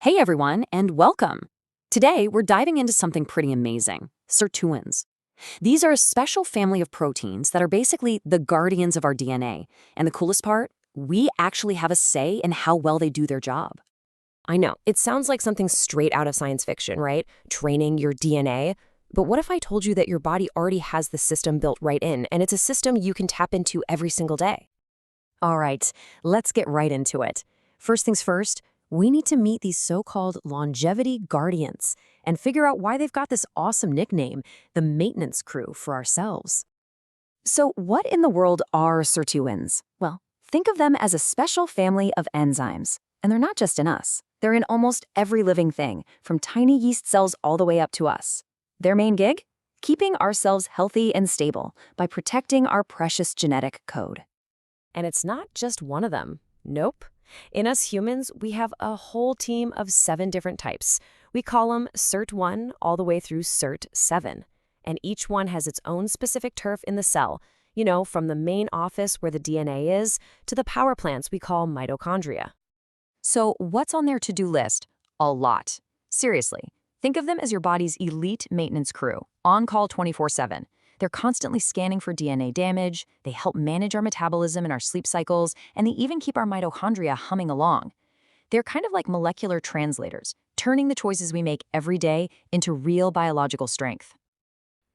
Hey everyone, and welcome! Today, we're diving into something pretty amazing, sirtuins. These are a special family of proteins that are basically the guardians of our DNA. And the coolest part, we actually have a say in how well they do their job. I know, it sounds like something straight out of science fiction, right? Training your DNA. But what if I told you that your body already has the system built right in, and it's a system you can tap into every single day? All right, let's get right into it. First things first, we need to meet these so-called longevity guardians and figure out why they've got this awesome nickname, the maintenance crew, for ourselves. So what in the world are sirtuins? Well, think of them as a special family of enzymes. And they're not just in us. They're in almost every living thing, from tiny yeast cells all the way up to us. Their main gig? Keeping our cells healthy and stable by protecting our precious genetic code. And it's not just one of them. Nope. In us humans, we have a whole team of 7 different types. We call them Sirt1 all the way through Sirt7. And each one has its own specific turf in the cell, from the main office where the DNA is to the power plants we call mitochondria. So what's on their to-do list? A lot. Seriously, think of them as your body's elite maintenance crew, on call 24/7. They're constantly scanning for DNA damage, they help manage our metabolism and our sleep cycles, and they even keep our mitochondria humming along. They're kind of like molecular translators, turning the choices we make every day into real biological strength.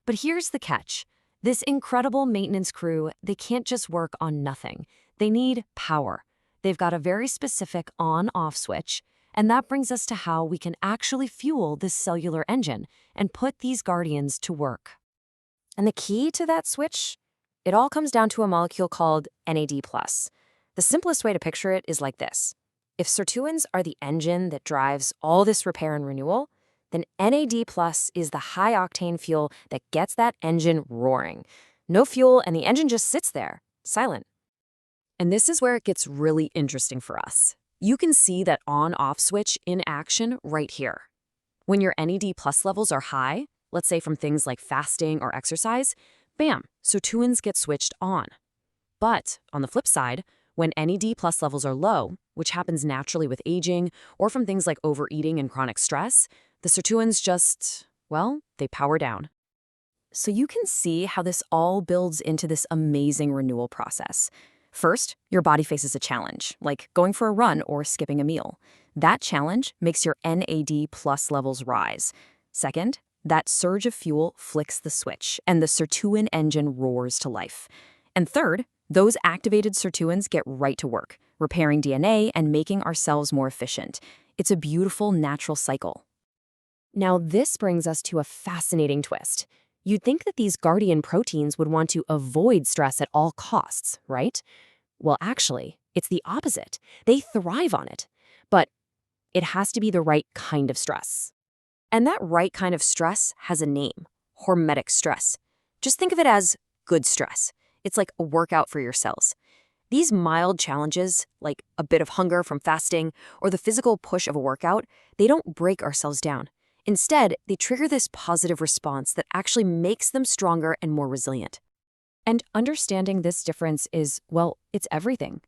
But here's the catch. This incredible maintenance crew, they can't just work on nothing. They need power. They've got a very specific on-off switch, and that brings us to how we can actually fuel this cellular engine and put these guardians to work. And the key to that switch? It all comes down to a molecule called NAD+. The simplest way to picture it is like this. If sirtuins are the engine that drives all this repair and renewal, then NAD+ is the high-octane fuel that gets that engine roaring. No fuel, and the engine just sits there, silent. And this is where it gets really interesting for us. You can see that on-off switch in action right here. When your NAD+ levels are high, let's say from things like fasting or exercise, bam, sirtuins get switched on. But on the flip side, when NAD+ levels are low, which happens naturally with aging or from things like overeating and chronic stress, the sirtuins just, well, they power down. So you can see how this all builds into this amazing renewal process. First, your body faces a challenge, like going for a run or skipping a meal. That challenge makes your NAD+ levels rise. Second, that surge of fuel flicks the switch, and the sirtuin engine roars to life. And third, those activated sirtuins get right to work, repairing DNA and making our cells more efficient. It's a beautiful, natural cycle. Now, this brings us to a fascinating twist. You'd think that these guardian proteins would want to avoid stress at all costs, right? Well, actually, it's the opposite. They thrive on it. But it has to be the right kind of stress. And that right kind of stress has a name, hormetic stress. Just think of it as good stress. It's like a workout for your cells. These mild challenges, like a bit of hunger from fasting or the physical push of a workout, they don't break our cells down. Instead, they trigger this positive response that actually makes them stronger and more resilient. And understanding this difference is, well, it's everything.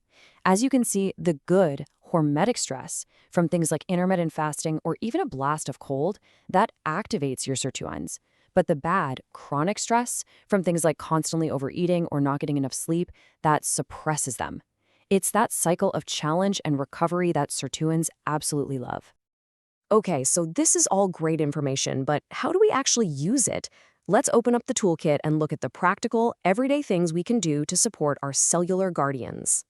As you can see, the good, hormetic stress from things like intermittent fasting or even a blast of cold, that activates your sirtuins. But the bad, chronic stress from things like constantly overeating or not getting enough sleep, that suppresses them. It's that cycle of challenge and recovery that sirtuins absolutely love. Okay, so this is all great information, but how do we actually use it? Let's open up the toolkit and look at the practical, everyday things we can do to support our cellular guardians.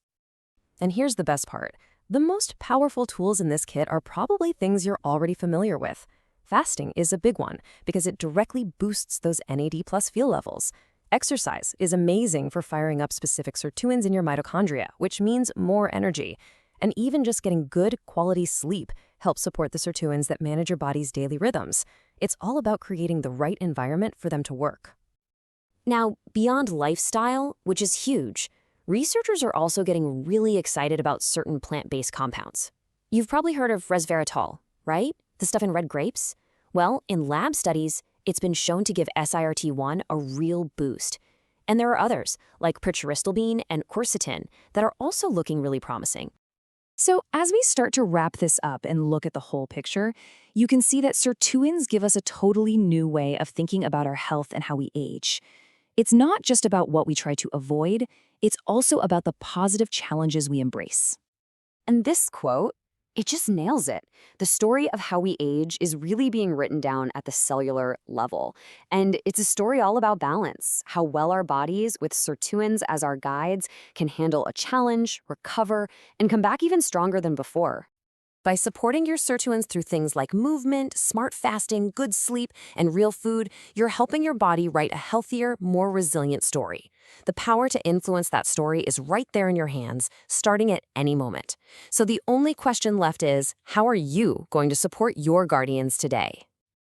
And here's the best part. The most powerful tools in this kit are probably things you're already familiar with. Fasting is a big one because it directly boosts those NAD+ fuel levels. Exercise is amazing for firing up specific sirtuins in your mitochondria, which means more energy. And even just getting good quality sleep helps support the sirtuins that manage your body's daily rhythms. It's all about creating the right environment for them to work. Now, beyond lifestyle, which is huge, researchers are also getting really excited about certain plant-based compounds. You've probably heard of resveratrol, right? The stuff in red grapes? Well, in lab studies, it's been shown to give SIRT1 a real boost. And there are others, like pritchristalbine and quercetin, that are also looking really promising. So, as we start to wrap this up and look at the whole picture, you can see that sirtuins give us a totally new way of thinking about our health and how we age. It's not just about what we try to avoid, it's also about the positive challenges we embrace. And this quote, it just nails it. The story of how we age is really being written down at the cellular level. And it's a story all about balance, how well our bodies, with sirtuins as our guides, can handle a challenge, recover, and come back even stronger than before. By supporting your sirtuins through things like movement, smart fasting, good sleep, and real food, you're helping your body write a healthier, more resilient story. The power to influence that story is right there in your hands, starting at any moment. So the only question left is, how are you going to support your guardians today?